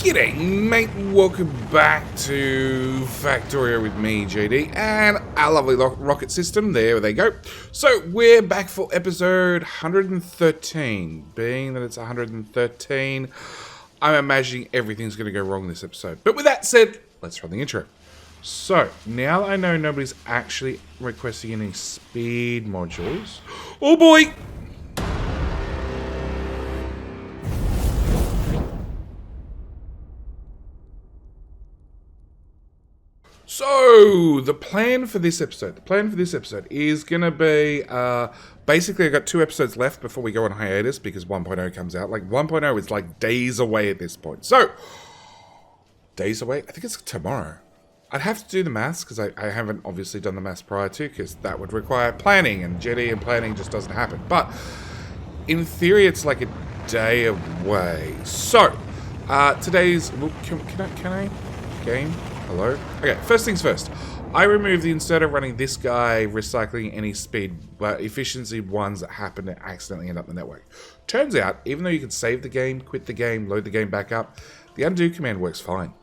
G'day, mate. Welcome back to Factorio with me, JD, and our lovely rocket system. There they go. So, we're back for episode 113. Being that it's 113, I'm imagining everything's going to go wrong this episode. But with that said, let's run the intro. So, now that I know nobody's actually requesting any speed modules. Oh boy! So, the plan for this episode is going to be, basically I've got 2 episodes left before we go on hiatus because 1.0 comes out. Like, 1.0 is like days away at this point. So, days away? I think it's tomorrow. I'd have to do the maths because I haven't obviously done the maths prior to, because that would require planning, and Jetty and planning just doesn't happen. But, in theory, it's like a day away. So, today's, can I, game? Hello? Okay, first things first. I removed, instead of running this guy, recycling any speed efficiency ones that happen to accidentally end up in the network. Turns out, even though you can save the game, quit the game, load the game back up, the undo command works fine.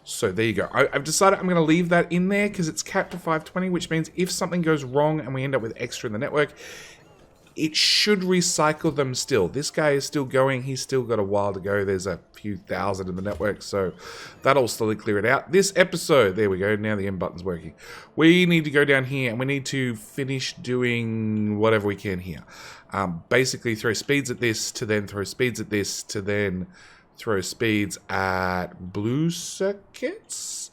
So there you go. I've decided I'm going to leave that in there because it's capped to 520, which means if something goes wrong and we end up with extra in the network, it should recycle them still. This guy is still going. He's still got a while to go. There's a few thousand in the network, so that'll slowly clear it out. This episode, there we go. Now the M button's working. We need to go down here, and we need to finish doing whatever we can here. Basically, throw speeds at this, to then throw speeds at this, to then throw speeds at blue circuits.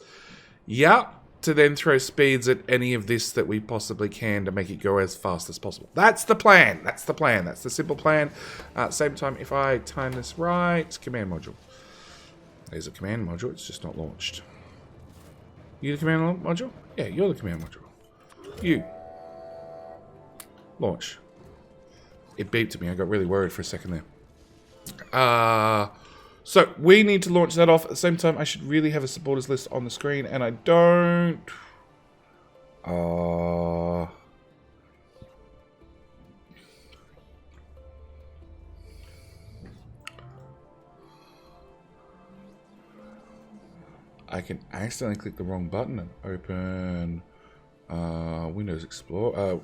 Yep. To then throw speeds at any of this that we possibly can to make it go as fast as possible. That's the plan. That's the plan. That's the simple plan. Same time, if I time this right, command module. There's a command module. It's just not launched. You the command module? Yeah, you're the command module. You. Launch. It beeped at me. I got really worried for a second there. So, we need to launch that off. At the same time, I should really have a supporters list on the screen, and I don't. I can accidentally click the wrong button and open Windows Explorer.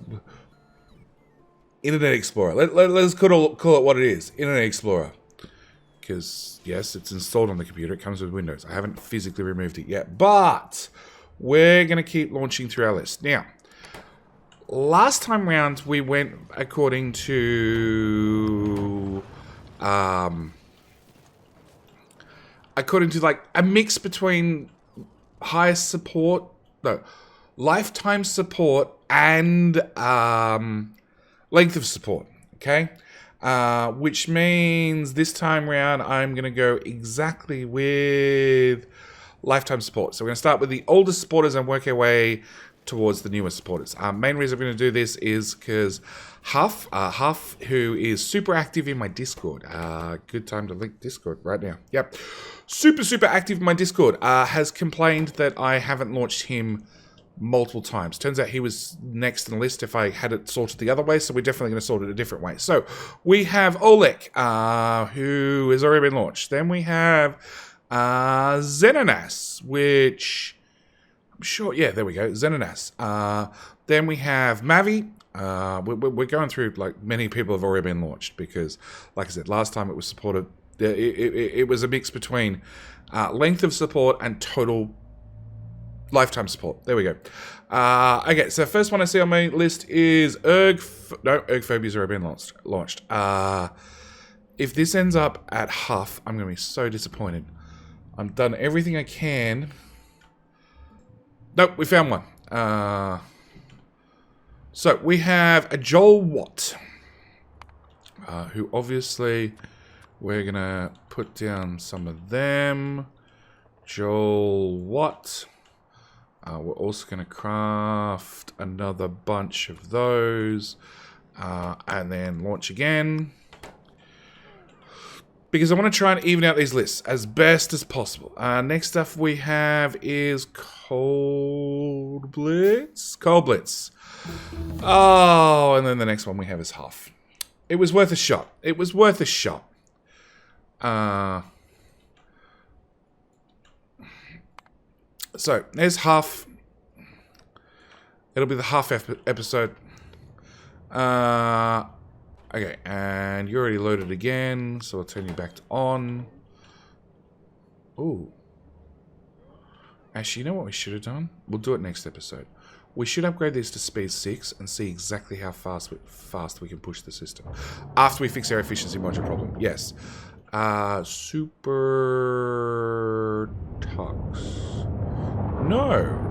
Internet Explorer. Let's call it what it is. Internet Explorer. Because, yes, it's installed on the computer. It comes with Windows. I haven't physically removed it yet. But we're going to keep launching through our list. Now, last time round, we went according to like a mix between highest support, no, lifetime support and length of support. Okay? Which means this time round I'm going to go exactly with lifetime support. So we're going to start with the oldest supporters and work our way towards the newest supporters. Main reason I'm going to do this is because Huff, who is super active in my Discord, good time to link Discord right now. Yep, super active in my Discord, has complained that I haven't launched him multiple times. Turns out he was next in the list if I had it sorted the other way, so we're definitely going to sort it a different way. So we have Oleg, who has already been launched. Then we have Xenonas, which I'm sure, yeah, there we go, Xenonas. Then we have Mavi. We're going through, like, many people have already been launched because, like I said, last time it was supported, it was a mix between length of support and total lifetime support. There we go. Okay, so first one I see on my list is Ergphobia's already been launched. If this ends up at Huff, I'm going to be so disappointed. I've done everything I can. Nope, we found one. So we have a Joel Watt, who obviously we're going to put down some of them. Joel Watt. We're also going to craft another bunch of those and then launch again. Because I want to try and even out these lists as best as possible. Next stuff we have is Cold Blitz. Cold Blitz. Oh, and then the next one we have is Huff. It was worth a shot. It was worth a shot. So, there's half. It'll be the half episode. Okay, and you're already loaded again, so I'll turn you back to on. Ooh. Actually, you know what we should have done? We'll do it next episode. We should upgrade these to speed 6 and see exactly how fast we can push the system. After we fix our efficiency module problem. Yes. Super Tux. No.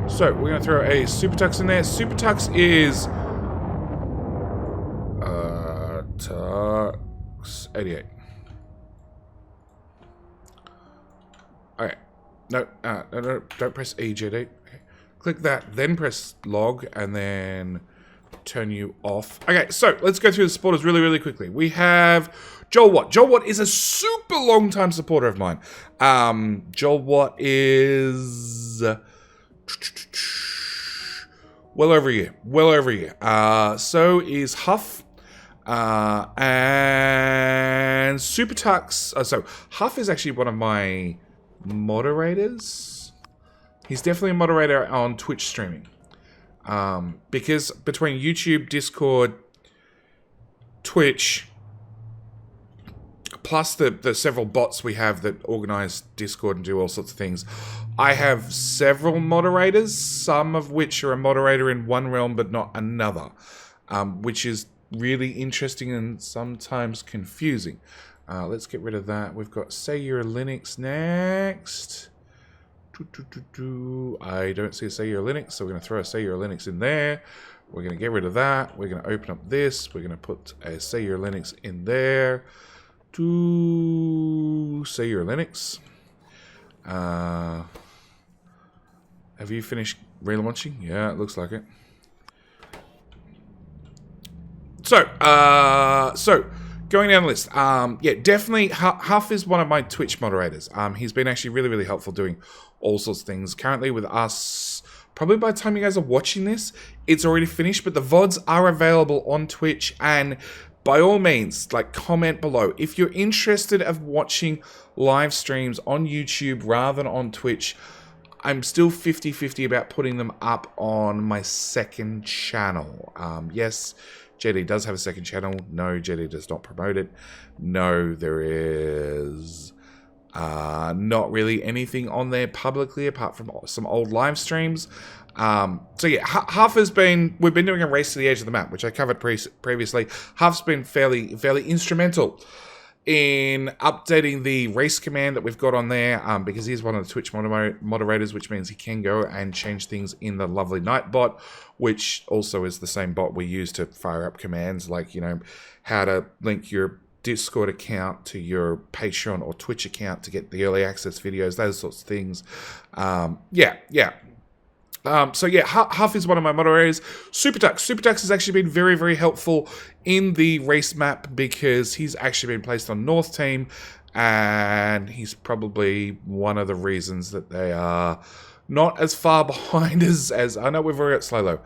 So, we're going to throw a Super Tux in there. Super Tux is... Tux 88. Okay. No, don't press EJD. Okay. Click that, then press log, and then turn you off. Okay, so let's go through the supporters really, really quickly. We have Joel Watt. Joel Watt is a super long time supporter of mine. Joel Watt is well over a year. Well over a year. So is Huff. And Super Tux. So Huff is actually one of my moderators. He's definitely a moderator on Twitch streaming. Because between YouTube, Discord, Twitch, plus the several bots we have that organize Discord and do all sorts of things, I have several moderators, some of which are a moderator in one realm but not another, which is really interesting and sometimes confusing. Let's get rid of that. We've got Say You're Linux next. I don't see a Say You're Linux, so we're going to throw a Say You're Linux in there. We're going to get rid of that. We're going to open up this. We're going to put a Say You're Linux in there. To Say You're Linux. Have you finished relaunching? Yeah, it looks like it. So going down the list, yeah, definitely Huff is one of my Twitch moderators. He's been actually really, really helpful doing all sorts of things. Currently with us, probably by the time you guys are watching this, it's already finished, but the VODs are available on Twitch, and by all means, like, comment below. If you're interested of watching live streams on YouTube rather than on Twitch, I'm still 50-50 about putting them up on my second channel. Yes, JD does have a second channel. No, JD does not promote it. No, there is not really anything on there publicly apart from some old live streams. So yeah, Huff has been, we've been doing a race to the edge of the map, which I covered previously. Huff's been fairly instrumental in updating the race command that we've got on there, because he's one of the Twitch moderators, which means he can go and change things in the lovely Night bot, which also is the same bot we use to fire up commands, like, you know, how to link your Discord account to your Patreon or Twitch account to get the early access videos, those sorts of things. So yeah, Huff is one of my moderators. Super Tux has actually been very, very helpful in the race map because he's actually been placed on North Team, and he's probably one of the reasons that they are not as far behind as I know we've already got Slolo.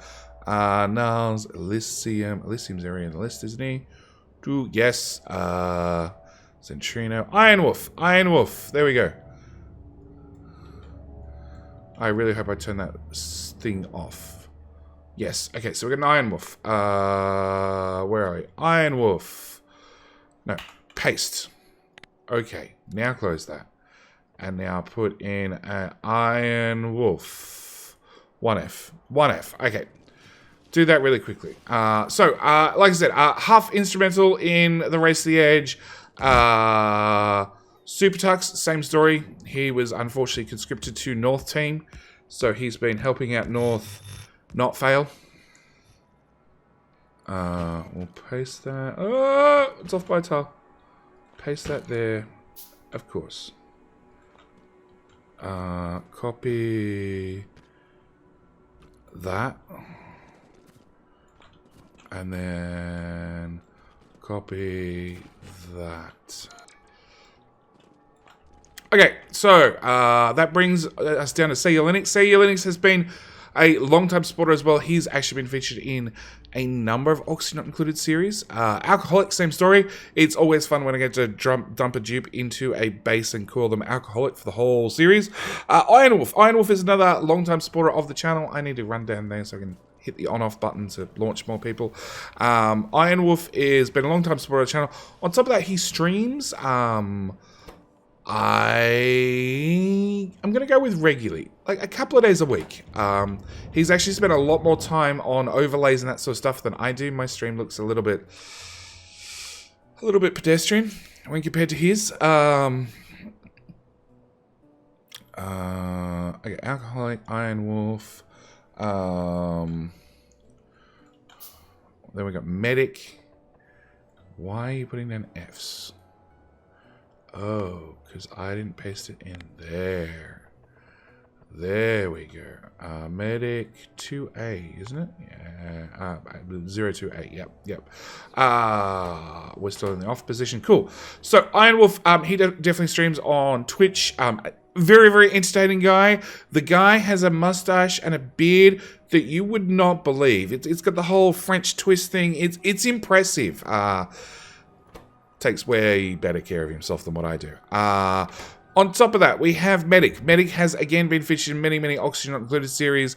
Niles, Elysium's area in the list, isn't he? Yes, Centrino, Iron Wolf, there we go. I really hope I turn that thing off. Yes. Okay, so we've got an Iron Wolf. Where are we? Iron Wolf. No. Paste. Okay. Now close that. And now put in an Iron Wolf. 1F. Okay. Do that really quickly. Like I said, Huff instrumental in the Race to the Edge. Super Tux, same story. He was unfortunately conscripted to North Team, so he's been helping out North not fail. We'll paste that. Oh, it's off by a tile. Paste that there, of course. Copy that. And then copy that. Okay, so that brings us down to Say Your Linux. Say Your Linux has been a long-time supporter as well. He's actually been featured in a number of Oxygen Not Included series. Alcoholic, same story. It's always fun when I get to dump a dupe into a base and call them Alcoholic for the whole series. Iron Wolf. Iron Wolf is another long-time supporter of the channel. I need to run down there so I can hit the on-off button to launch more people. Iron Wolf has been a long-time supporter of the channel. On top of that, he streams. I'm going to go with regularly, like a couple of days a week. He's actually spent a lot more time on overlays and that sort of stuff than I do. My stream looks a little bit pedestrian when compared to his. Okay, Alcoholic, Iron Wolf. Then we got Medic. Why are you putting down Fs? Oh, because I didn't paste it in there. There we go. Medic 2A, isn't it? Yeah. 028. Yep. We're still in the off position. Cool. So Iron Wolf, he definitely streams on Twitch. Very, very entertaining guy. The guy has a mustache and a beard that you would not believe. It's got the whole French twist thing. It's impressive. Takes way better care of himself than what I do. On top of that, we have Medic. Medic has again been featured in many Oxygen Not Included series.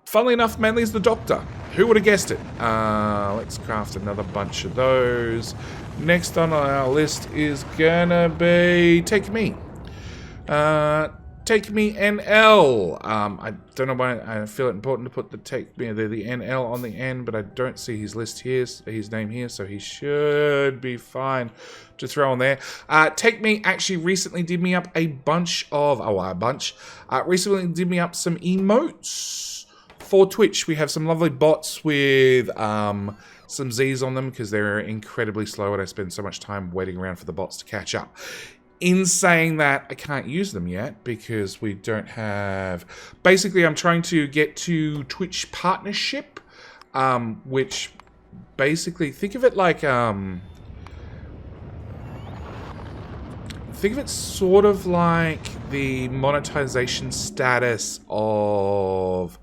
Funnily enough, mainly as the Doctor. Who would have guessed it? Let's craft another bunch of those. Next on our list is gonna be Take Me. Take Me NL. I don't know why I feel it important to put the NL on the end, but I don't see his list here, his name here, so he should be fine to throw on there. Take Me actually recently did me up recently did me up some emotes for Twitch. We have some lovely bots with some Z's on them because they're incredibly slow and I spend so much time waiting around for the bots to catch up. In saying that, I can't use them yet because we don't have... Basically, I'm trying to get to Twitch partnership, which basically... Think of it like... think of it sort of like the monetization status of...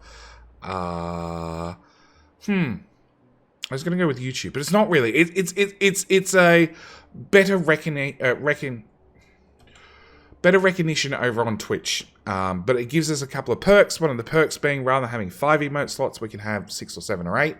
I was going to go with YouTube, but it's not really. It's a better better recognition over on Twitch, but it gives us a couple of perks. One of the perks being rather than having 5 emote slots, we can have 6 or 7 or 8,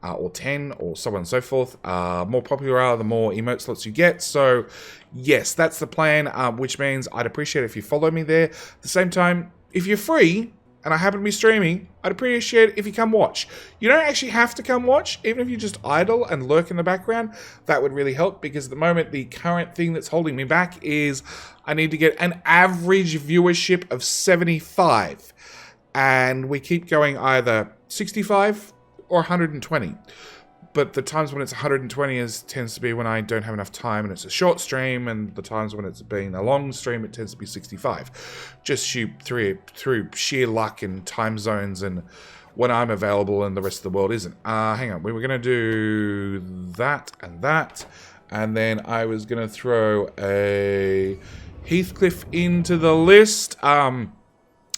or 10, or so on and so forth. More popular are the more emote slots you get. So, yes, that's the plan, which means I'd appreciate it if you follow me there. At the same time, if you're free, and I happen to be streaming, I'd appreciate it if you come watch. You don't actually have to come watch, even if you just idle and lurk in the background. That would really help, because at the moment, the current thing that's holding me back is I need to get an average viewership of 75. And we keep going either 65 or 120. But the times when it's 120 tends to be when I don't have enough time and it's a short stream, and the times when it's been a long stream, it tends to be 65. Just through sheer luck and time zones and when I'm available and the rest of the world isn't. Hang on, we were going to do that, and then I was going to throw a Heathcliff into the list.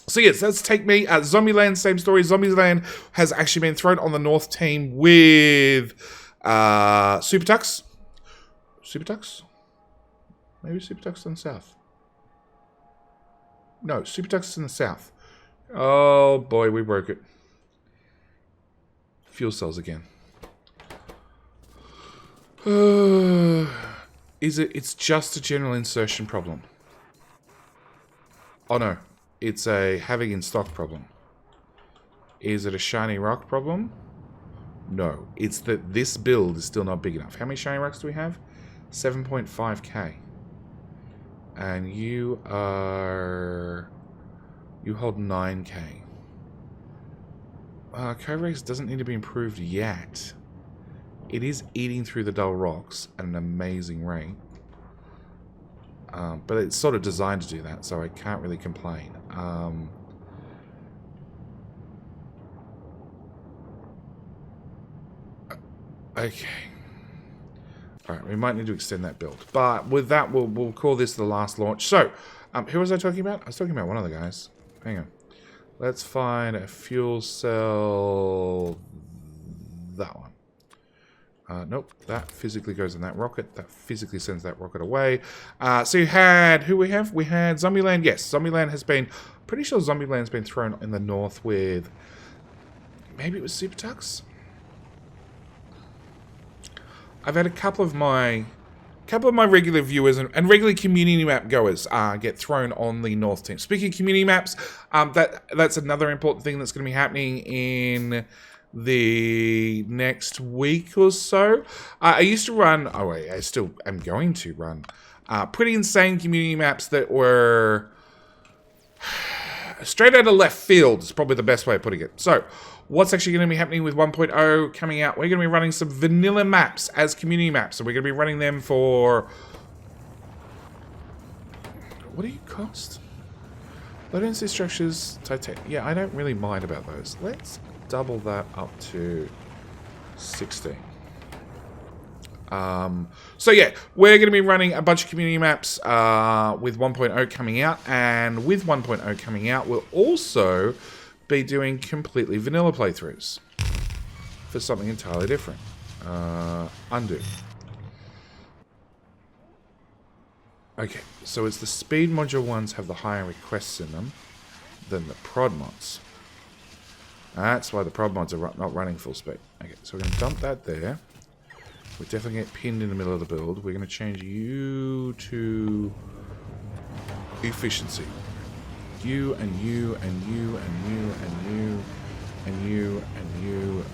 So yes, let's Take Me. Zombieland, same story. Zombieland has actually been thrown on the North team with Super Tux. Super Tux? Maybe Super Tux in the South. No, Super Tux is in the South. Oh boy, we broke it. Fuel cells again. It's just a general insertion problem. Oh no. It's a having in stock problem. Is it a shiny rock problem? No. It's that this build is still not big enough. How many shiny rocks do we have? 7.5k. And you hold 9k. Coverax doesn't need to be improved yet. It is eating through the dull rocks at an amazing rate. But it's sort of designed to do that, so I can't really complain. Okay. Alright, we might need to extend that build. But with that, we'll call this the last launch. So, who was I talking about? I was talking about one of the guys. Hang on. Let's find a fuel cell. That one. Nope, that physically goes in that rocket. That physically sends that rocket away. So you had... Who we have? We had Zombieland. Yes, Zombieland has been... Pretty sure Zombieland's been thrown in the north with... Maybe it was Super Tux? I've had a couple of my regular viewers and regular community map goers get thrown on the North team. Speaking of community maps, that's another important thing that's going to be happening in the next week or so. I used to run, oh wait, I still am going to run pretty insane community maps that were straight out of left field is probably the best way of putting it. So, what's actually going to be happening with 1.0 coming out? We're going to be running some vanilla maps as community maps. So we're going to be running them for... What do you cost? Low density structures, titanium. Yeah, I don't really mind about those. Let's double that up to 16. So yeah, we're going to be running a bunch of community maps with 1.0 coming out. And with 1.0 coming out, we'll also... be doing completely vanilla playthroughs for something entirely different. Undo. Okay, so it's the speed module ones have the higher requests in them than the prod mods. That's why the prod mods are not running full speed. Okay, so we're going to dump that there. We're definitely going to get pinned in the middle of the build. We're going to change you to efficiency. You and you and you and you and you and you and you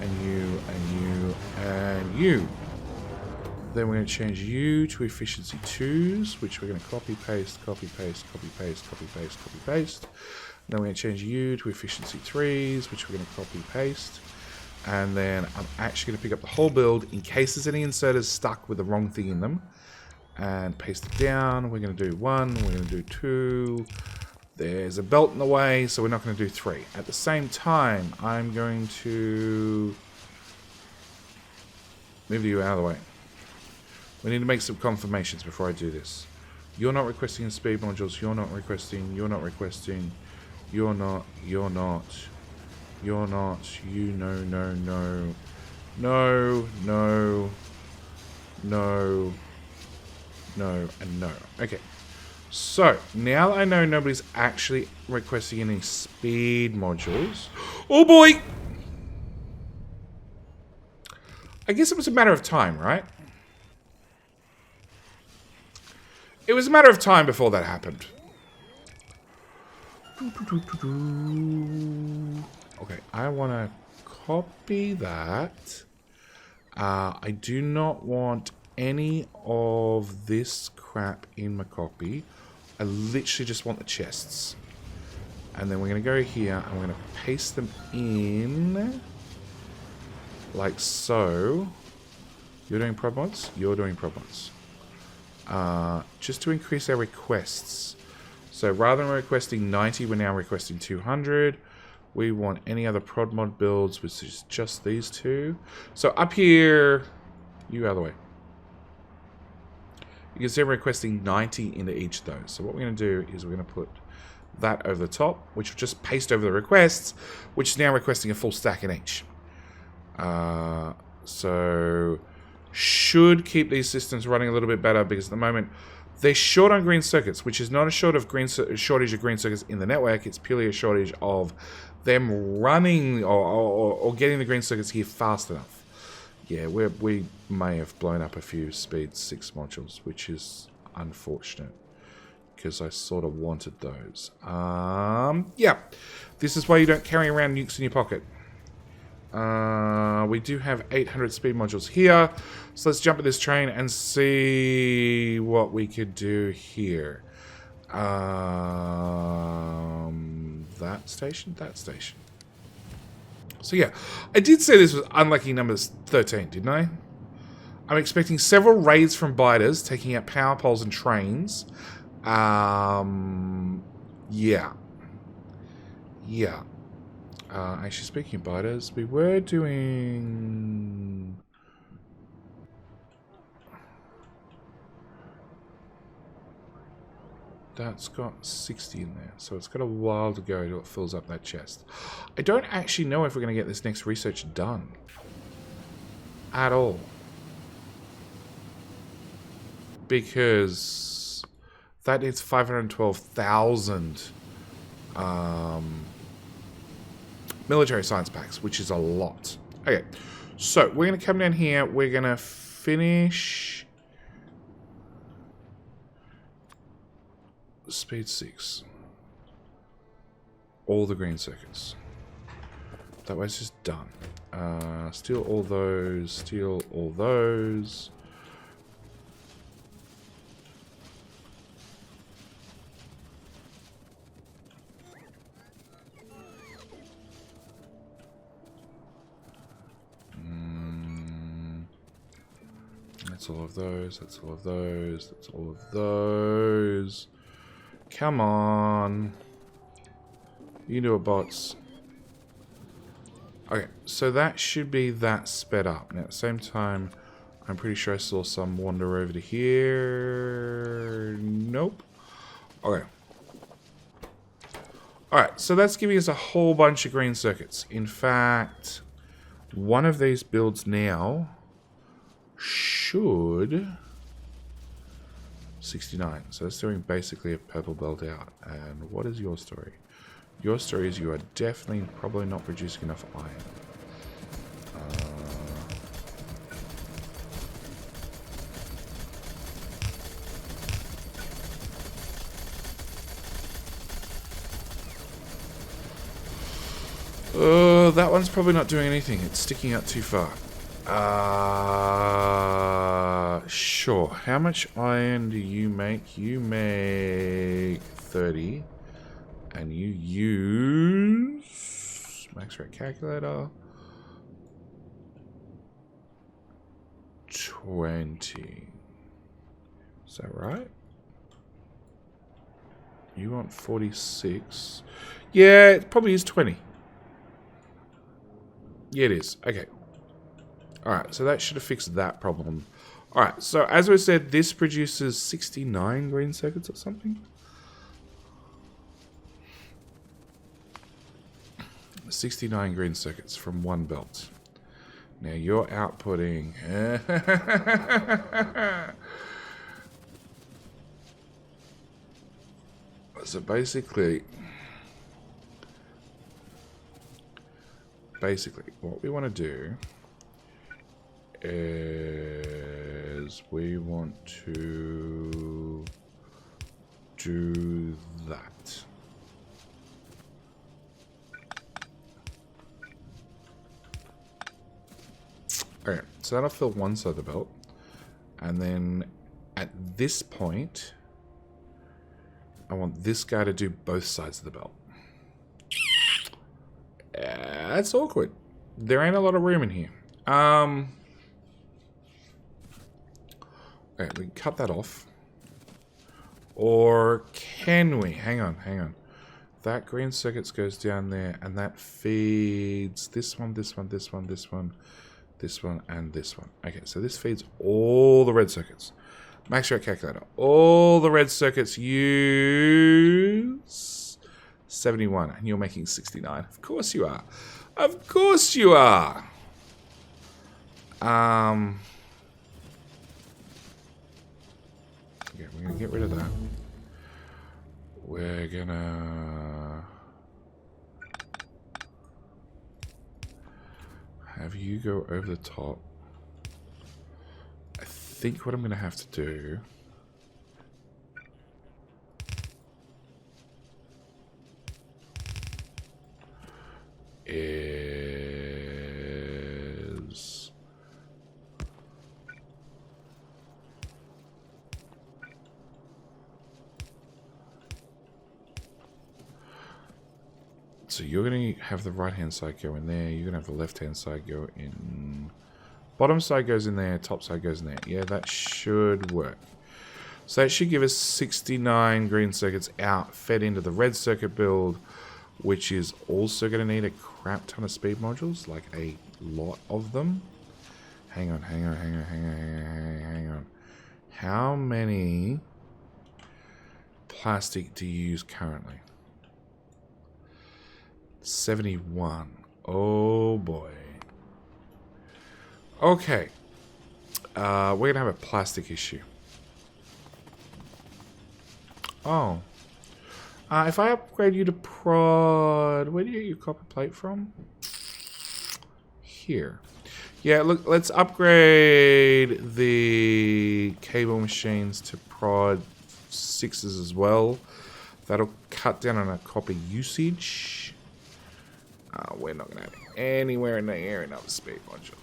and you and you and you. Then we're going to change you to efficiency 2s, which we're going to copy paste, copy paste, copy paste, copy paste, copy paste. Then we're going to change you to efficiency 3s, which we're going to copy paste. And then I'm actually going to pick up the whole build in case there's any inserters stuck with the wrong thing in them. And paste it down. We're going to do 1. We're going to do 2. There's a belt in the way, so we're not going to do 3. At the same time, I'm going to move you out of the way. We need to make some confirmations before I do this. You're not requesting in speed modules. You're not requesting. You're not requesting. You're not. You're not. You're not. You no no no. No no. No. No, and no. Okay. So, now that I know nobody's actually requesting any speed modules... Oh boy! I guess it was a matter of time, right? It was a matter of time before that happened. Okay, I want to copy that. I do not want... any of this crap in my copy. I literally just want the chests. And then we're going to go here and we're going to paste them in like so. You're doing prod mods? You're doing prod mods. Just to increase our requests. So rather than requesting 90, we're now requesting 200. We want any other prod mod builds, which is just these two. So up here, you out of the way. You can see I'm requesting 90 into each of those. So what we're going to do is we're going to put that over the top, which will just paste over the requests, which is now requesting a full stack in each. So should keep these systems running a little bit better because at the moment they're short on green circuits, which is not a shortage of green circuits in the network. It's purely a shortage of them running or getting the green circuits here fast enough. Yeah, we may have blown up a few speed 6 modules, which is unfortunate because I sort of wanted those. Yeah, this is why you don't carry around nukes in your pocket. We do have 800 speed modules here, so let's jump at this train and see what we could do here. That station. So yeah, I did say this was unlucky numbers 13, didn't I? I'm expecting several raids from biters taking out power poles and trains. Yeah. Actually, speaking of biters, we were doing... That's got 60 in there, so it's got a while to go till it fills up that chest. I don't actually know if we're going to get this next research done. At all. Because that needs 512,000 military science packs, which is a lot. Okay, so we're going to come down here. We're going to finish speed 6. All the green circuits. That way it's just done. Steal all those. Steal all those. That's all of those. That's all of those. That's all of those. Come on. You do it, bots. Okay, so that should be that sped up. Now, at the same time, I'm pretty sure I saw some wander over to here. Nope. Okay. Alright, so that's giving us a whole bunch of green circuits. In fact, one of these builds now should... 69. So it's doing basically a purple belt out. And what is your story? Your story is you are definitely probably not producing enough iron. That one's probably not doing anything. It's sticking out too far. Sure. How much iron do you make? You make 30. And you use max rate calculator 20. Is that right? You want 46. Yeah, it probably is 20. Yeah, it is. Okay. Alright, so that should have fixed that problem. Alright, so as we said, this produces 69 green circuits or something. 69 green circuits from one belt. Now you're outputting... So basically, what we want to do is we want to do that. Okay, so that'll fill one side of the belt. And then at this point, I want this guy to do both sides of the belt. That's awkward. There ain't a lot of room in here. Okay, we can cut that off. Or can we? Hang on. That green circuit goes down there, and that feeds this one, this one, this one, this one, this one, and this one. Okay, so this feeds all the red circuits. Max rate calculator. All the red circuits use 71, and you're making 69. Of course you are. Of course you are. Okay, we're gonna get rid of that. We're gonna have you go over the top. I think what I'm gonna have to do is so you're going to have the right hand side go in there, you're going to have the left hand side go in, bottom side goes in there, top side goes in there. Yeah, that should work. So that should give us 69 green circuits out, fed into the red circuit build, which is also going to need a crap ton of speed modules, like a lot of them. Hang on. How many plastic do you use currently? 71. Oh boy. Okay. We're going to have a plastic issue. Oh. If I upgrade you to prod... Where do you get your copper plate from? Here. Yeah, look, let's upgrade the cable machines to prod 6s as well. That'll cut down on our copper usage. We're not going to have anywhere in the air enough speed modules.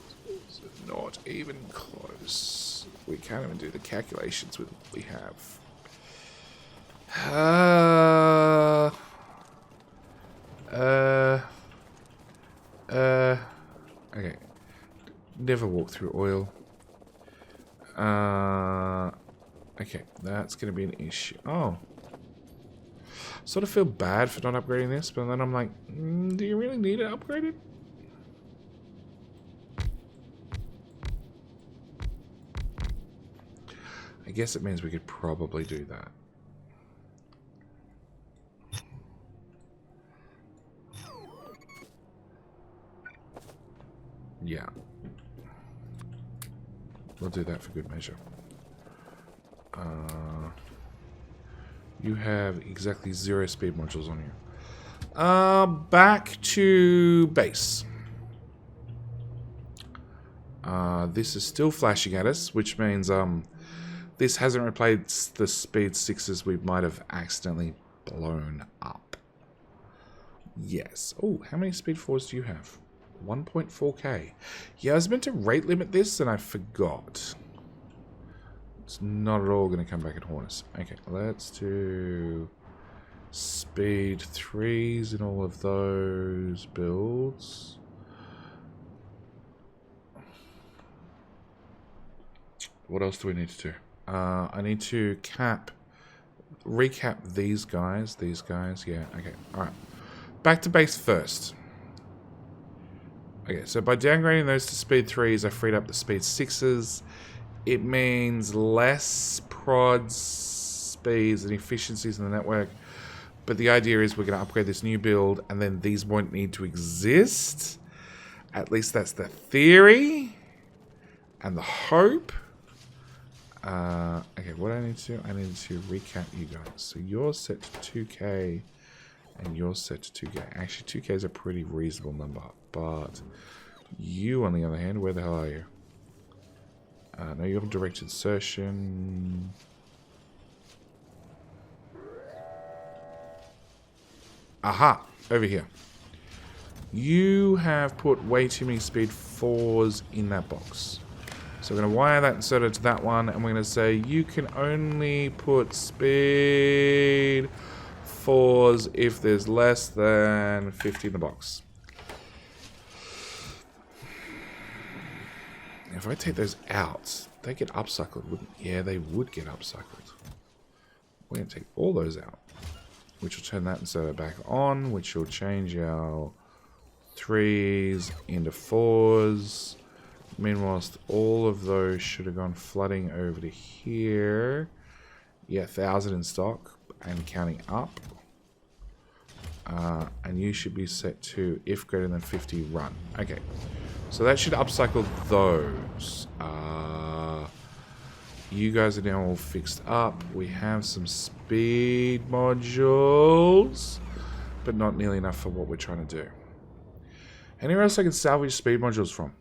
Not even close. We can't even do the calculations with what we have. Okay. Never walk through oil. Okay, that's going to be an issue. Oh. Sort of feel bad for not upgrading this, but then I'm like, do you really need it upgraded? I guess it means we could probably do that. Yeah. We'll do that for good measure. You have exactly 0 speed modules on you. Back to base. This is still flashing at us, which means this hasn't replaced the speed 6s we might have accidentally blown up. Yes. Oh, how many speed 4s do you have? 1.4k. Yeah, I was meant to rate limit this and I forgot. It's not at all going to come back and haunt us. Okay, let's do speed 3s in all of those builds. What else do we need to do? I need to recap these guys. Yeah, okay, alright. Back to base first. Okay, so by downgrading those to speed 3s, I freed up the speed 6s. It means less prods, speeds, and efficiencies in the network. But the idea is we're going to upgrade this new build, and then these won't need to exist. At least that's the theory. And the hope. Okay, what I need to do? I need to recap you guys. So you're set to 2k, and you're set to 2k. Actually, 2k is a pretty reasonable number. But you, on the other hand, where the hell are you? No, you have direct insertion. Aha! Over here. You have put way too many speed 4s in that box. So we're going to wire that inserter to that one, and we're going to say you can only put speed 4s if there's less than 50 in the box. If I take those out, they get upcycled, wouldn't? Yeah, they would get upcycled. We're going to take all those out, which will turn that inserter back on, which will change our 3s into 4s. Meanwhile, all of those should have gone flooding over to here. Yeah, 1,000 in stock and counting up. And you should be set to if greater than 50 run. Okay. So that should upcycle those. You guys are now all fixed up. We have some speed modules, but not nearly enough for what we're trying to do. Anywhere else I can salvage speed modules from?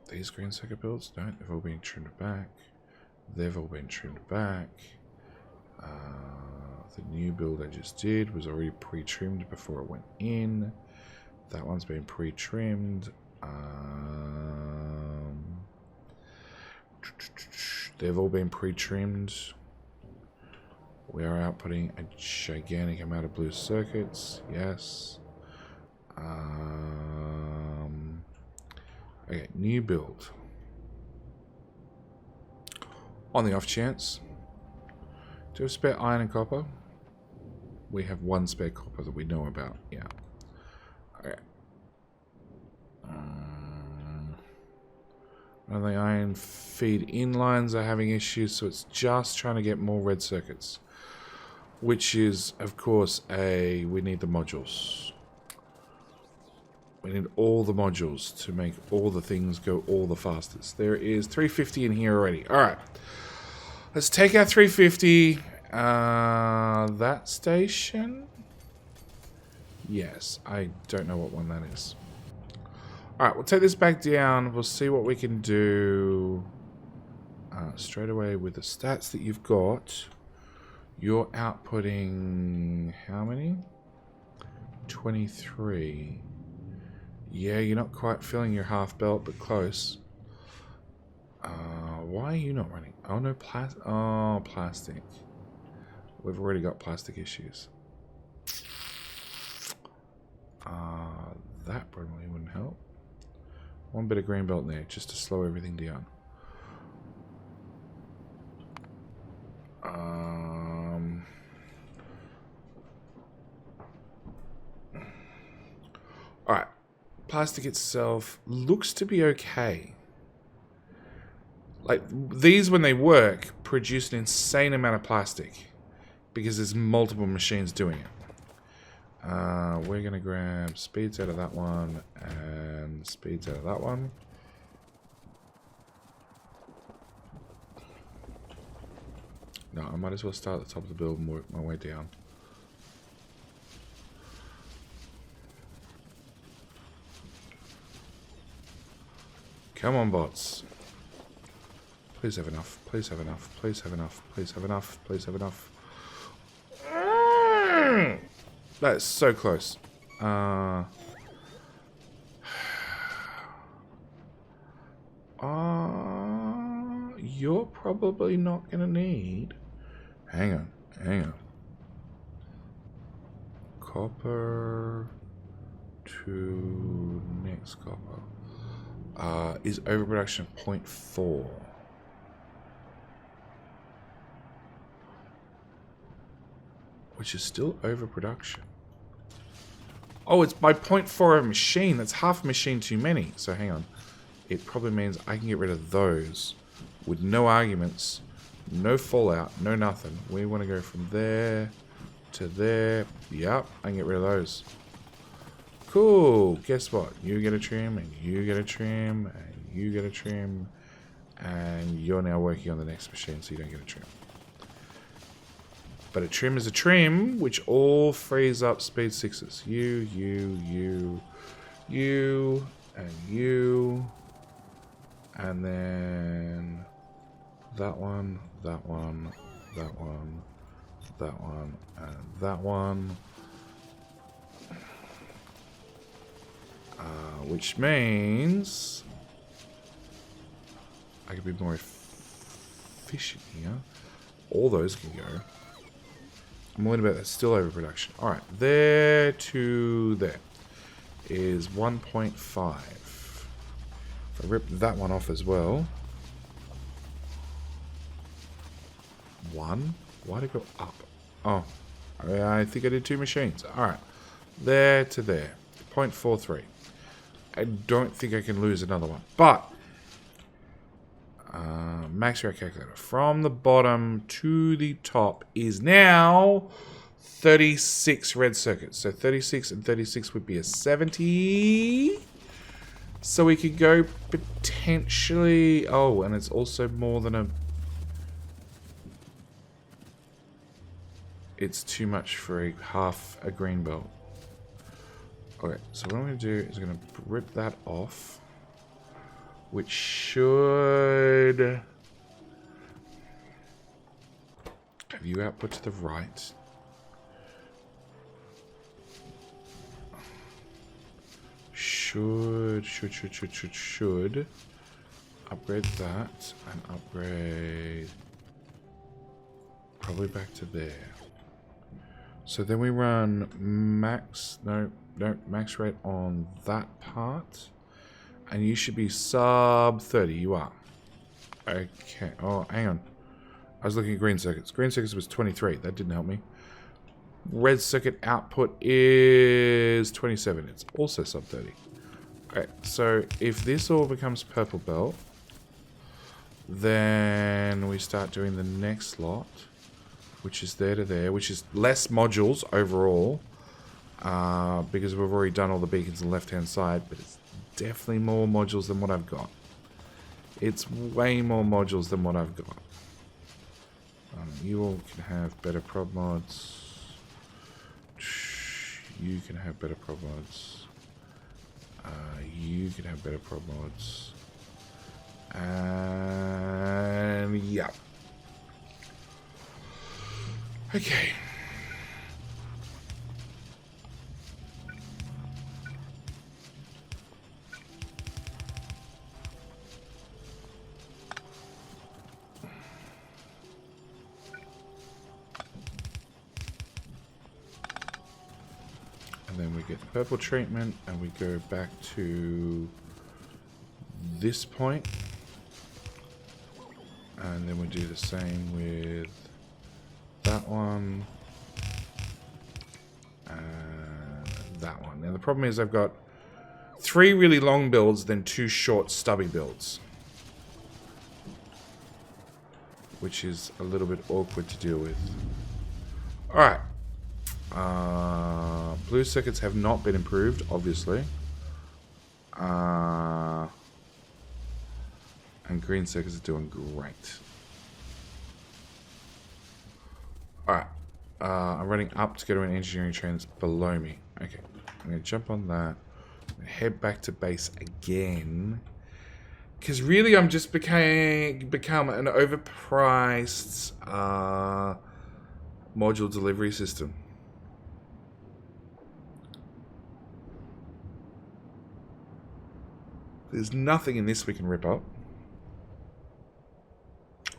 These green circuit builds? No, they've all been trimmed back. They've all been trimmed back. The new build I just did was already pre-trimmed before it went in. That one's been pre-trimmed. They've all been pre-trimmed. We are outputting a gigantic amount of blue circuits. Yes. Okay, new build. On the off chance. Do you have spare iron and copper? We have one spare copper that we know about. Yeah. Okay. And the iron feed inlines are having issues, so it's just trying to get more red circuits. Which is, of course, we need the modules. We need all the modules to make all the things go all the fastest. There is 350 in here already. Alright. Let's take our 350. That station? Yes, I don't know what one that is. Alright, we'll take this back down. We'll see what we can do straight away with the stats that you've got. You're outputting how many? 23. Yeah, you're not quite filling your half belt, but close. Why are you not running? Oh, no, plastic. We've already got plastic issues. That probably wouldn't help. One bit of green belt there, just to slow everything down. Alright. Plastic itself looks to be okay. Like, these, when they work, produce an insane amount of plastic. Because there's multiple machines doing it. We're going to grab speeds out of that one and speeds out of that one. No, I might as well start at the top of the build and work my way down. Come on, bots. Please have enough. Please have enough. Please have enough. Please have enough. Please have enough. That's so close. You're probably not going to need... Hang on. Hang on. Copper to next copper. Is overproduction 0.4. Which is still overproduction. Oh, it's by 0.4 of a machine. That's half a machine too many. So hang on. It probably means I can get rid of those with no arguments, no fallout, no nothing. We want to go from there to there. Yep, I can get rid of those. Cool. Guess what? You get a trim, and you get a trim, and you get a trim, and you're now working on the next machine, so you don't get a trim. But a trim is a trim, which all frees up speed 6s. You, and you. And then that one, that one, that one, that one, and that one. Which means I could be more efficient here. All those can go. I'm worried about that. Still overproduction. Alright, there to there is 1.5. If I rip that one off as well. 1? Why'd it go up? Oh, I think I did 2 machines. Alright, there to there. 0.43. I don't think I can lose another one. But, max rate calculator. From the bottom to the top is now 36 red circuits. So 36 and 36 would be a 70. So we could go potentially... Oh, and it's also more than a... It's too much for half a green belt. Okay, so what I'm going to do is I'm going to rip that off, which should have you output to the right. Should upgrade that and upgrade probably back to there. So then we run max, no, max rate on that part. And you should be sub 30. You are. Okay. Oh, hang on. I was looking at green circuits. Green circuits was 23. That didn't help me. Red circuit output is 27. It's also sub 30. Okay. So if this all becomes purple belt, Then we start doing the next lot, which is there to there, which is less modules overall, because we've already done all the beacons on the left-hand side, but it's definitely more modules than what I've got. It's way more modules than what I've got. You all can have better prod mods. You can have better prod mods. You can have better prod mods. And yeah. Okay. And then we get the purple treatment, and we go back to this point. And then we do the same with that one. And that one. Now the problem is I've got 3 really long builds, then 2 short stubby builds. Which is a little bit awkward to deal with. Alright. Blue circuits have not been improved, obviously. And green circuits are doing great. Alright. I'm running up to go to an engineering train that's below me. Okay. I'm going to jump on that. Head back to base again. Because really I'm just become an overpriced module delivery system. There's nothing in this we can rip up.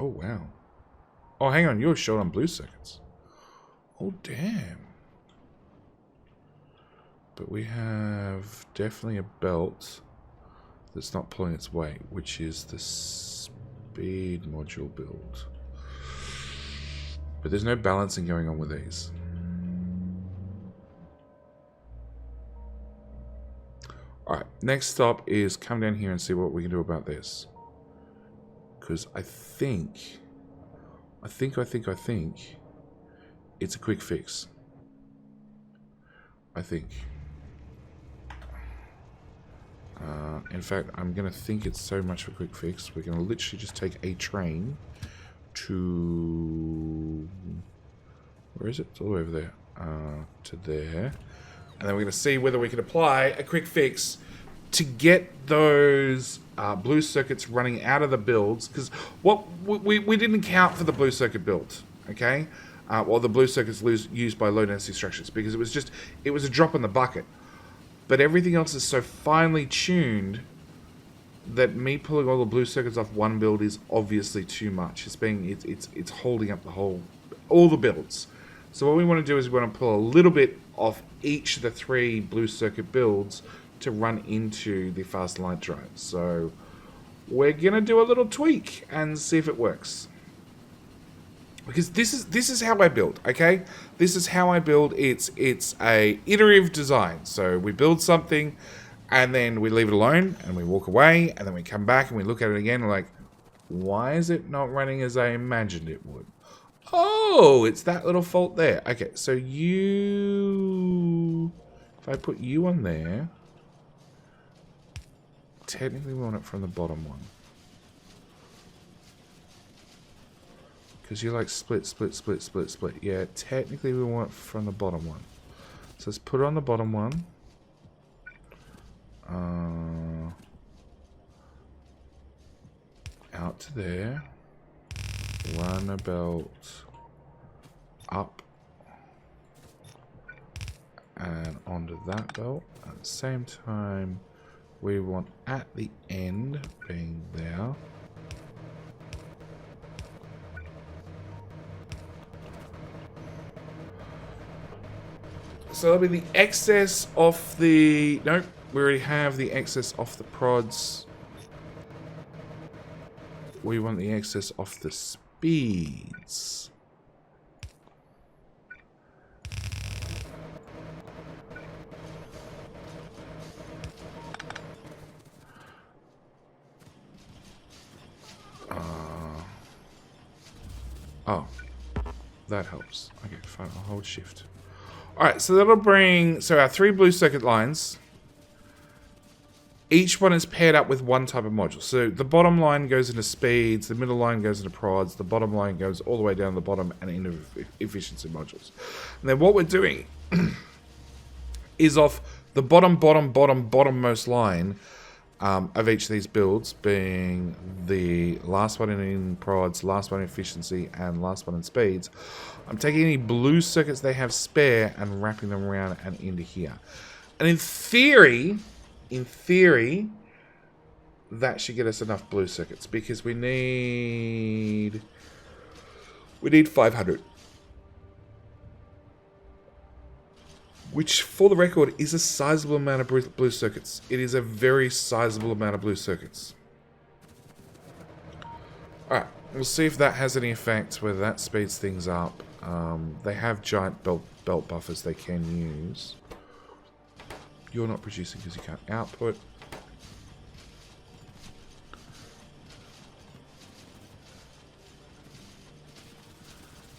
Oh, wow. Oh, hang on. You're short on blue circuits. Oh, damn. But we have definitely a belt that's not pulling its weight, which is the speed module build. But there's no balancing going on with these. Alright, next stop is come down here and see what we can do about this. Because I think it's a quick fix. I think. In fact, I'm going to think it's so much of a quick fix. We're going to literally just take a train to... Where is it? It's all the way over there. To there. And then we're going to see whether we can apply a quick fix to get those blue circuits running out of the builds. Because what we didn't account for the blue circuit build, okay? Well, the blue circuits used by low density structures, because it was a drop in the bucket. But everything else is so finely tuned that me pulling all the blue circuits off one build is obviously too much. It's holding up all the builds. So what we want to do is we want to pull a little bit off each of the 3 blue circuit builds to run into the fast light drive. So we're gonna do a little tweak and see if it works. Because this is how I build, okay? This is how I build. It's a iterative design. So we build something, and then we leave it alone, and we walk away, and then we come back and we look at it again, and we're like, why is it not running as I imagined it would? Oh, it's that little fault there. Okay, so you... If I put you on there, technically we want it from the bottom one. Because you're like split. Yeah, technically we want it from the bottom one. So let's put it on the bottom one. Out to there. Run a belt up and onto that belt. At the same time, we want at the end being there. So that'll be the excess of the... Nope, we already have the excess off the prods. We want the excess off the speeds. Oh, that helps. Okay, fine. I'll hold shift. Alright, so that'll bring... So our 3 blue circuit lines... Each one is paired up with one type of module. So the bottom line goes into speeds, the middle line goes into prods, the bottom line goes all the way down the bottom and into efficiency modules. And then what we're doing is off the bottommost line of each of these builds, being the last one in prods, last one in efficiency, and last one in speeds. I'm taking any blue circuits they have spare and wrapping them around and into here. And in theory, that should get us enough blue circuits because we need 500. Which, for the record, is a sizable amount of blue circuits. It is a very sizable amount of blue circuits. Alright, we'll see if that has any effect, whether that speeds things up. They have giant belt buffers they can use. You're not producing because you can't output.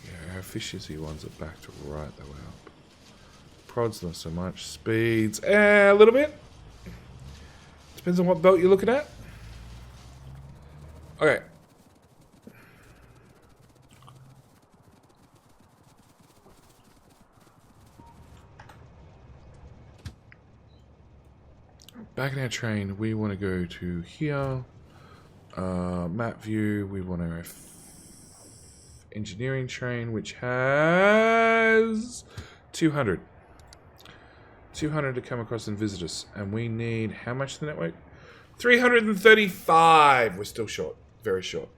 Yeah, our efficiency ones are back to right the way up. Prods not so much. Speeds, a little bit. Depends on what belt you're looking at. Okay. Back in our train, we want to go to here. Map view, we want to engineering train, which has 200. 200 to come across and visit us. And we need how much to the network? 335. We're still short. Very short.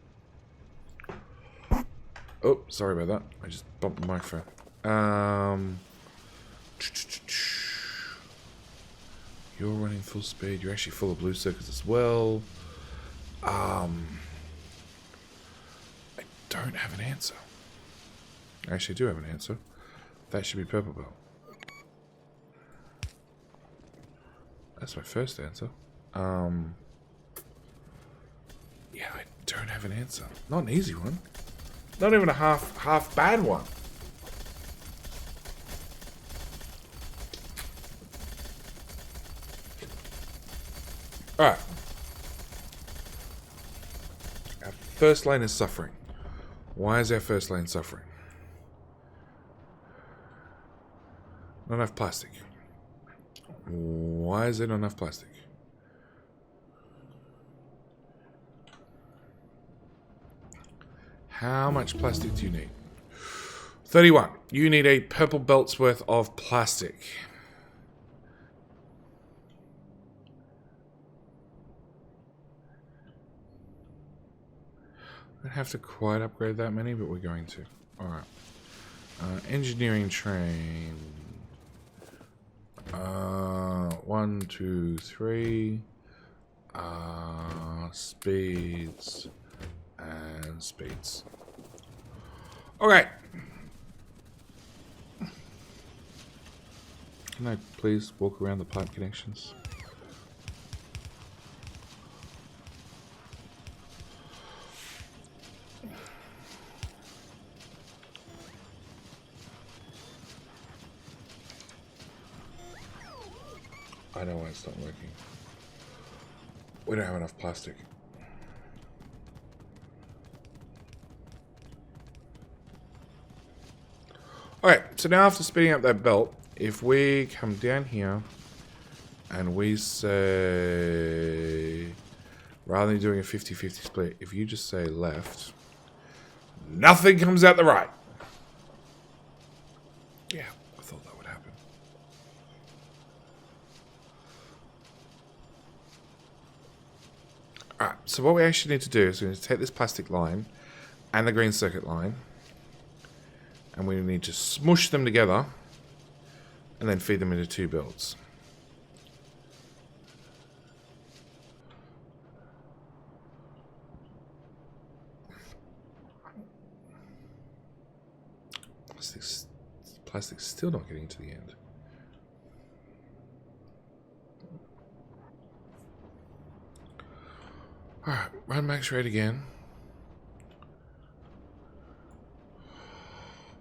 Oh, sorry about that. I just bumped the microphone. You're running full speed. You're actually full of blue circuits as well. I don't have an answer. I actually do have an answer. That should be purple belt. That's my first answer. Yeah, I don't have an answer. Not an easy one. Not even a half bad one. Alright. Our first lane is suffering. Why is our first lane suffering? Not enough plastic. Why is there not enough plastic? How much plastic do you need? 31. You need a purple belt's worth of plastic. I don't have to quite upgrade that many, but we're going to. Alright. Engineering train. 1, 2, 3. Speeds. And speeds. Okay. Can I please walk around the pipe connections? I know why it's not working. We don't have enough plastic. Alright, so now after speeding up that belt, if we come down here and we say, rather than doing a 50-50 split, if you just say left, nothing comes out the right. Yeah, I thought that would happen. Alright, so what we actually need to do is we need to take this plastic line and the green circuit line, and we need to smush them together and then feed them into 2 builds. Plastic's still not getting to the end. Alright, run max rate again.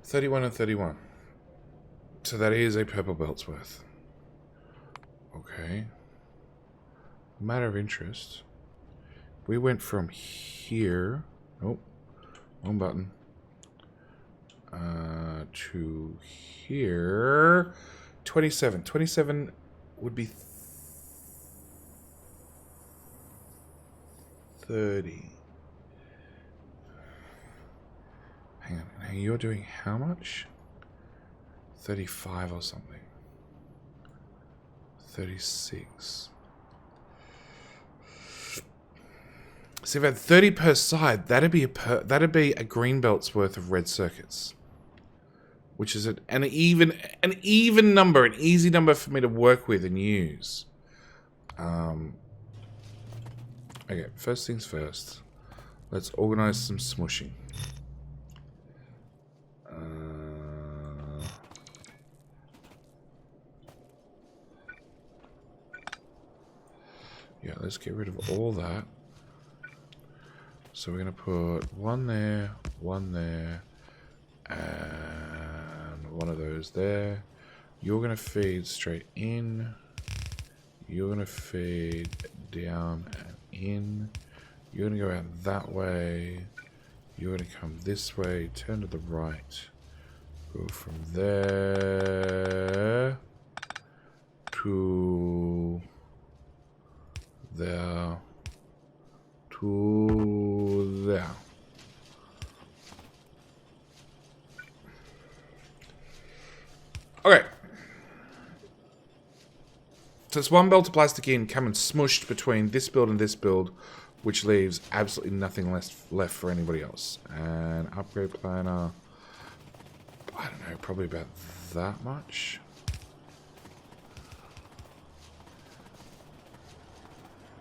31 and 31. So that is a purple belt's worth. Okay. Matter of interest. We went from here. Oh, wrong button. To here. 27. 27 would be 30. Hang on. Now you're doing how much? 35 or something. 36. So if I had 30 per side, that'd be a green belt's worth of red circuits, which is an even number, an easy number for me to work with and use. Okay, first things first. Let's organize some smushing. Yeah, let's get rid of all that. So we're going to put one there, and one of those there. You're going to feed straight in. You're going to feed down and in. You're going to go out that way. You're going to come this way, turn to the right. Go from there to there to there. Okay. So it's one belt of plastic in, coming smushed between this build and this build, which leaves absolutely nothing left for anybody else. And upgrade planner, I don't know, probably about that much.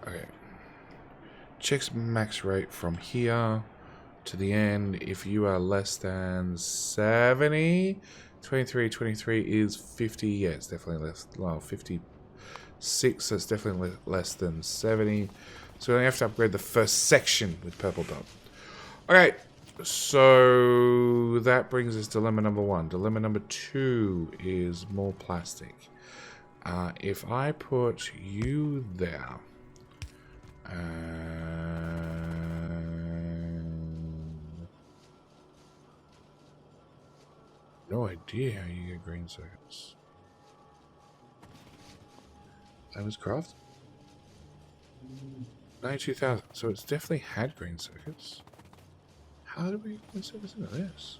Okay. Checks max rate from here to the end. If you are less than 70, 23 is 50. Yeah, it's definitely less. Well, 56, so it's definitely less than 70. So we only have to upgrade the first section with purple belt. Okay, so that brings us to dilemma number 1. Dilemma number 2 is more plastic. If I put you there, no idea how you get green circuits. That was crafted? 92,000. So it's definitely had green circuits. How do we get green circuits into this?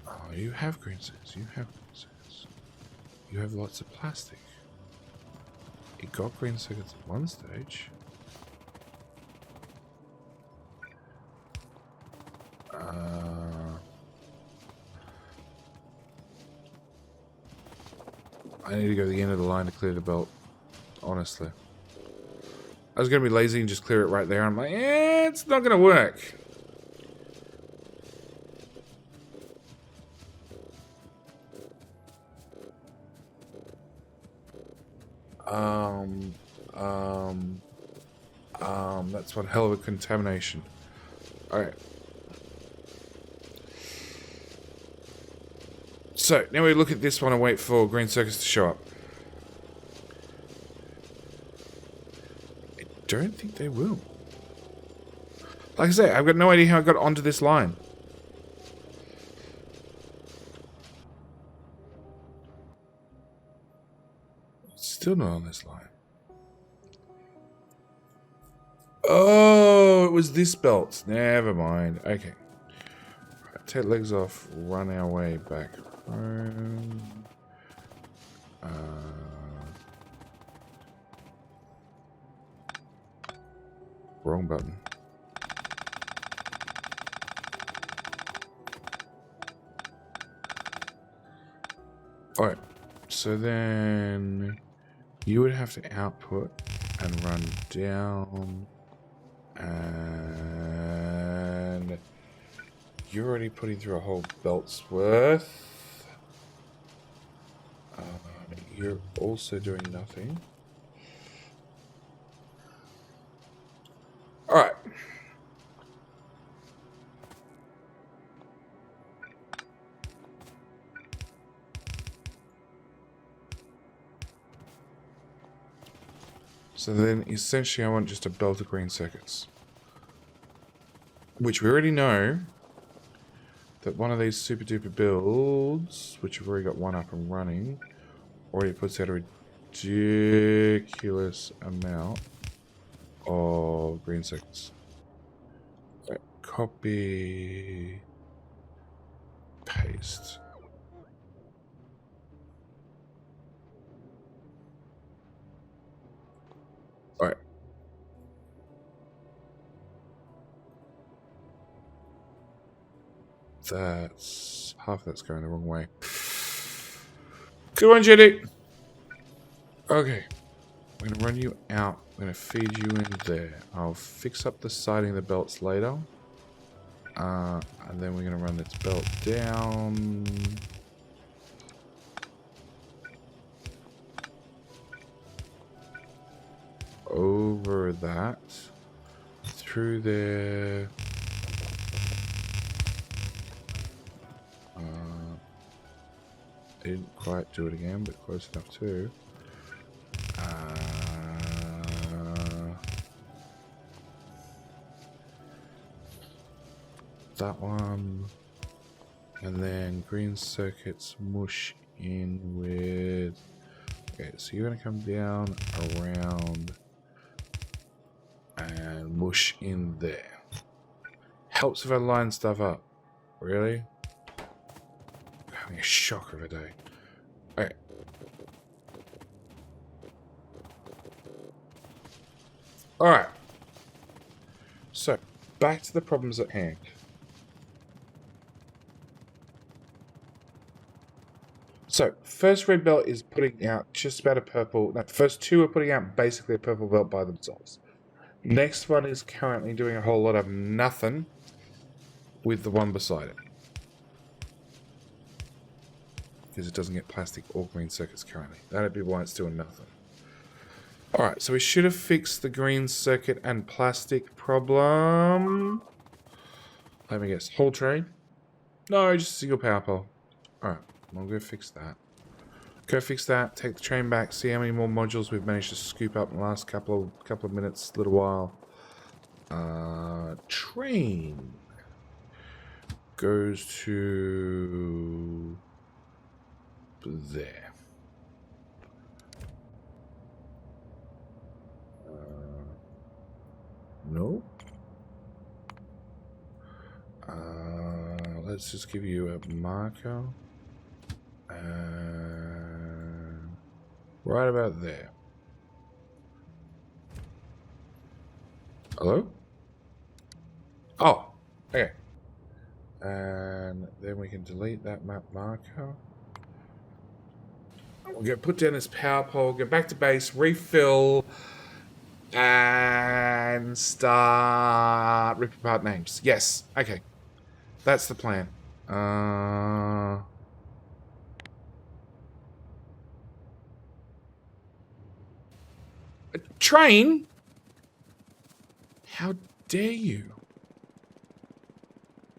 Oh, you have green circuits. You have green circuits. You have lots of plastic. It got green circuits at one stage. I need to go to the end of the line to clear the belt. Honestly. I was going to be lazy and just clear it right there. I'm like, it's not going to work. That's one hell of a contamination. Alright. So, now we look at this one and wait for green circuits to show up. I don't think they will. Like I say, I've got no idea how I got onto this line. It's still not on this line. Oh, it was this belt. Never mind. Okay. Right, take legs off, run our way back home. Wrong button. Alright, so then you would have to output and run down, and you're already putting through a whole belt's worth. You're also doing nothing. Alright. So then, essentially, I want just a belt of green circuits. Which we already know that one of these super duper builds, which we've already got one up and running, already puts out a ridiculous amount of green circuits. Right, copy, paste. Alright. That's half that's going the wrong way. Come on, Jenny. Okay. I'm going to run you out. I'm going to feed you in there. I'll fix up the siding of the belts later. And then we're going to run this belt down. Over that. Through there. I didn't quite do it again, but close enough too. That one. And then green circuits mush in with... Okay, so you're going to come down, around, and mush in there. Helps if I line stuff up. Really? Having a shocker of a day. Okay. Alright. So, back to the problems at hand. So, first red belt is putting out just about a purple... No, the first two are putting out basically a purple belt by themselves. Next one is currently doing a whole lot of nothing with the one beside it. Because it doesn't get plastic or green circuits currently. That'd be why it's doing nothing. Alright, so we should have fixed the green circuit and plastic problem. Let me guess. Whole train? No, just a single power pole. Alright, we'll go fix that. Go fix that, take the train back, see how many more modules we've managed to scoop up in the last couple of minutes, little while. Train goes to there. No. Let's just give you a marker. Right about there. Hello? Oh, okay. And then we can delete that map marker. We'll get put down this power pole, go back to base, refill, and start ripping apart names. Yes, okay. That's the plan. A train? How dare you?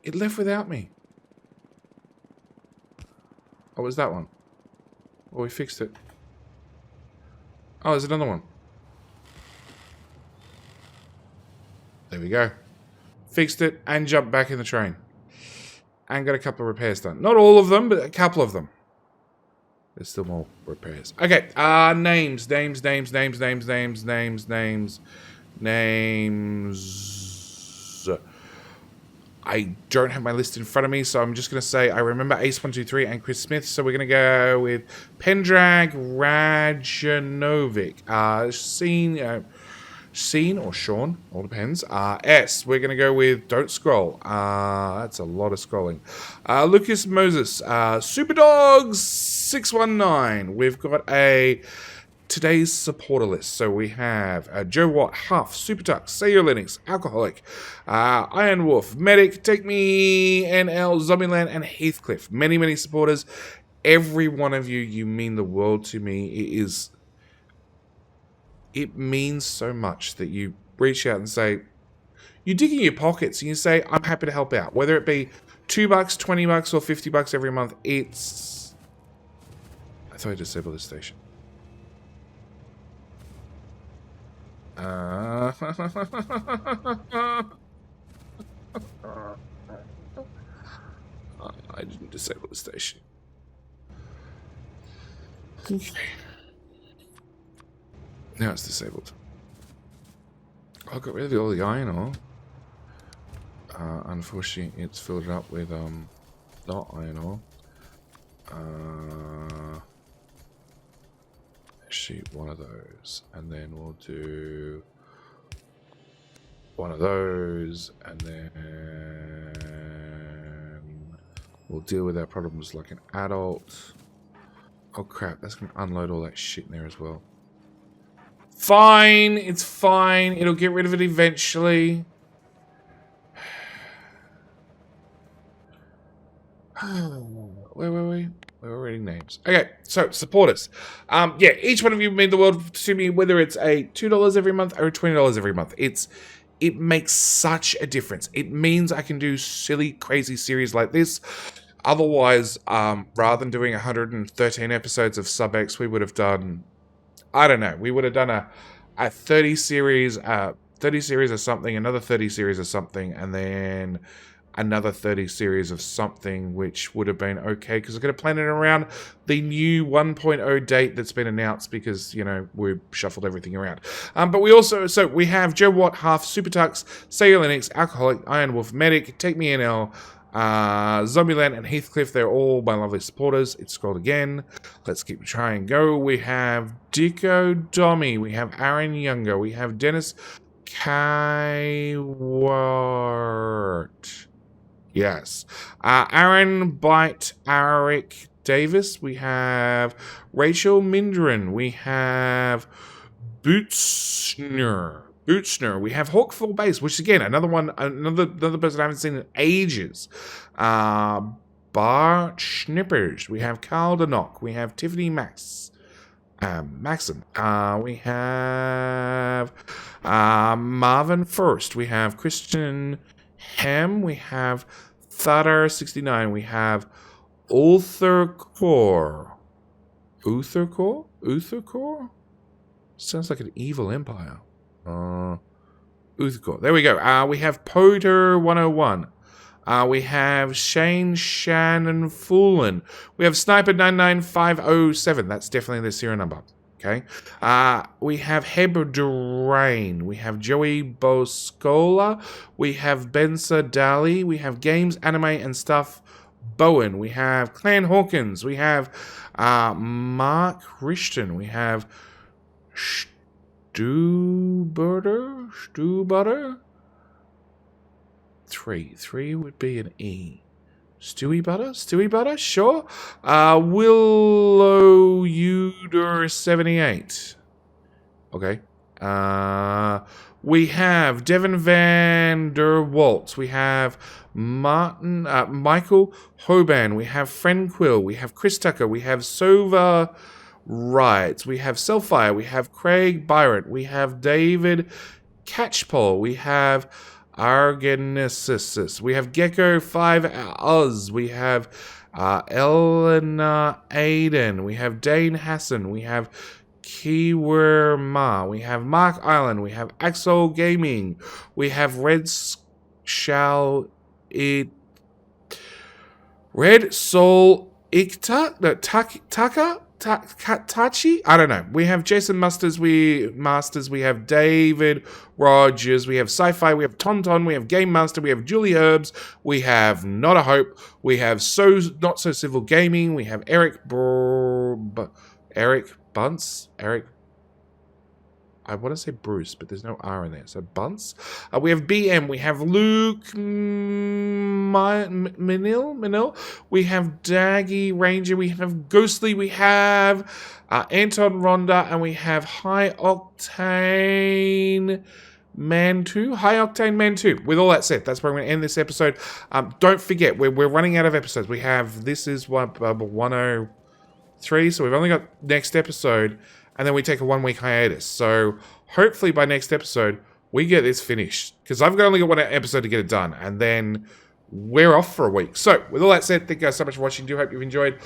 It left without me. Oh, was that one? Oh, we fixed it. Oh, there's another one. There we go. Fixed it and jumped back in the train. And got a couple of repairs done. Not all of them, but a couple of them. There's still more repairs. Okay, names. I don't have my list in front of me, so I'm just going to say I remember Ace113 and Chris Smith, so we're going to go with Pendrag Rajanovic. Scene or Sean, all depends. S, we're going to go with Don't Scroll. That's a lot of scrolling. Lucas Moses. Superdogs 619. We've got today's supporter list. So we have Joe Watt, Huff, Supertux, Sayo Linux, Alcoholic, Iron Wolf, Medic, Take Me, NL, Zombieland, and Heathcliff. Many, many supporters. Every one of you mean the world to me. It means so much that you reach out and say, you dig in your pockets and you say, I'm happy to help out. Whether it be $2, $20, or $50 every month, it's... I thought I disabled this station. I didn't disable the station. Okay. Now it's disabled. I got rid of all the iron ore. Unfortunately, it's filled up with not iron ore. Actually, one of those, and then we'll do one of those, and then we'll deal with our problems like an adult. Oh crap, that's gonna unload all that shit in there as well. Fine, it's fine. It'll get rid of it eventually. Where were we? We were reading names. Okay, so supporters. Yeah, each one of you mean the world to me, whether it's a $2 every month or $20 every month. It makes such a difference. It means I can do silly, crazy series like this. Otherwise, rather than doing 113 episodes of SubX, we would have done, I don't know, we would have done a 30 series of something, another 30 series of something, and then another 30 series of something, which would have been okay, because I'm going to plan it around the new 1.0 date that's been announced, because, you know, we shuffled everything around. But we also, so we have Joe Watt, Half, Super Tux, Sega Linux, Alcoholic, Iron Wolf, Medic, Take Me NL, Zombieland, and Heathcliff. They're all my lovely supporters. It's scrolled again. Let's keep trying. Go. We have Dicko Dommy. We have Aaron Younger. We have Dennis Kywart. Yes. Aaron Bite, Eric Davis. We have Rachel Mindren. We have Bootsner. We have Hawkfall Base, which again, another person I haven't seen in ages. Bart Schnippers. We have Carl Denock. We have Tiffany Maxim. We have Marvin First. We have Christian Ham. We have Thadar69. We have Uthercore. Uthercore? Sounds like an evil empire. Uthercore. There we go. We have Poter101. We have Shane Shannon Foolin. We have Sniper99507. That's definitely the serial number. Okay. We have Heb Drain. We have Joey Boscola. We have Benza Dali. We have Games, Anime, and Stuff Bowen. We have Clan Hawkins. We have Mark Richton. We have Stewbutter. Three would be an E. Stewie Butter, sure. Willow Uder 78. Okay. We have Devin Van Der Waltz. We have Michael Hoban. We have Friend Quill. We have Chris Tucker. We have Sova Wright. We have Selfire. We have Craig Byron. We have David Catchpole. We have Argenesis. We have Gecko 5 Oz. We have Elena Aiden. We have Dane Hassan. We have Kiwer Ma. We have Mark Island. We have Axel Gaming. We have Red Soul Ikta? Tachi? I don't know. We have Jason Masters. We have David Rogers. We have Sci-Fi. We have Tonton. We have Game Master. We have Julie Herbs. We have Not a Hope. We have Not So Civil Gaming. We have Eric Bunce. I want to say Bruce, but there's no R in there. So Bunce. We have BM. We have Luke Minil. We have Daggy Ranger. We have Ghostly. We have Anton Ronda. And we have High Octane Man 2. With all that said, that's where I'm going to end this episode. Don't forget, we're running out of episodes. This is 103, so we've only got next episode. And then we take a 1 week hiatus. So hopefully by next episode, we get this finished. Because I've only got one episode to get it done. And then we're off for a week. So, with all that said, thank you guys so much for watching. Do hope you've enjoyed.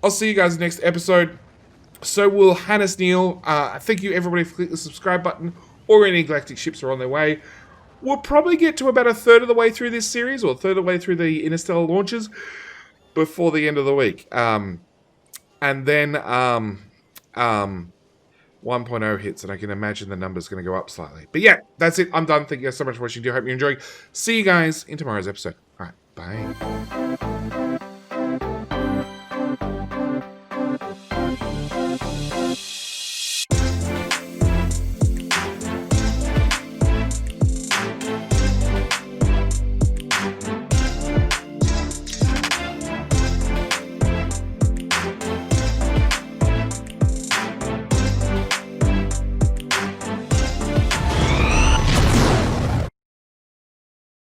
I'll see you guys in the next episode. So will Hannes Neal. Thank you everybody for clicking the subscribe button. Or any galactic ships are on their way. We'll probably get to about a third of the way through this series. Or a third of the way through the interstellar launches. Before the end of the week. And then 1.0 hits. And I can imagine the number's going to go up slightly. But yeah, that's it. I'm done. Thank you guys so much for watching. Do hope you're enjoying. See you guys in tomorrow's episode. Alright, bye.